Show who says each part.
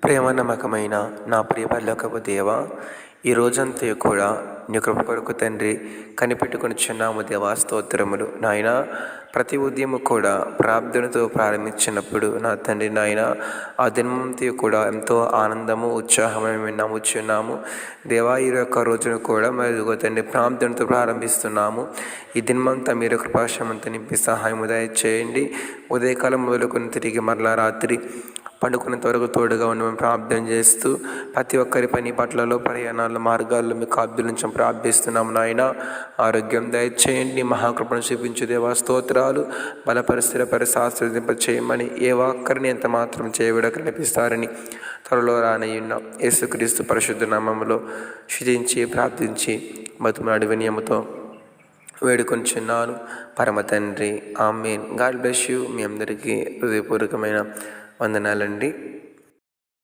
Speaker 1: ప్రేమ నమ్మకమైన నా ప్రియ పరలోకపు దేవ, ఈ రోజంతా కూడా నీ కృప కొరకు తండ్రి కనిపెట్టుకొనిచున్నాము దేవా. స్తోత్రములు నాయన. ప్రతి ఉదయము కూడా ప్రార్థనతో ప్రారంభించినప్పుడు నా తండ్రి నాయన, ఆ దినమంతా కూడా ఎంతో ఆనందము ఉత్సాహమే మేము నమ్ముచున్నాము దేవా. ఈ యొక్క రోజును కూడా మరి తండ్రి ప్రార్థనతో ప్రారంభిస్తున్నాము. ఈ దినమంతా మీరు కృపాక్షమంతా నింపి సహాయం దయచేయండి. ఉదయకాలం మొదలుకొని తిరిగి మరలా రాత్రి పండుకునేంత వరకు తోడుగా ఉండి మేము ప్రార్థన చేస్తూ ప్రతి ఒక్కరి పని పట్లలో ప్రయాణాల మార్గాల్లో మీకు అభ్యులించం ప్రార్థిస్తున్నాము నాయన. ఆరోగ్యం దయచేయండి, మహాకృపను చూపించు దేవా. స్తోత్రాలు. బలపరిస్థిరపరి శాస్త్రదింప చేయమని ఏ ఒక్కరిని ఎంత మాత్రం చేయవిడక కనిపిస్తారని త్వరలో రానయ్యున్న యేసుక్రీస్తు పరిశుద్ధ నామములో శుతించి ప్రార్థించి బతుమాడి వినయముతో వేడుకొంచున్నాను పరమ తండ్రి. ఆమేన్. God bless you. మీ అందరికీ హృదయపూర్వకమైన వందనాలండి.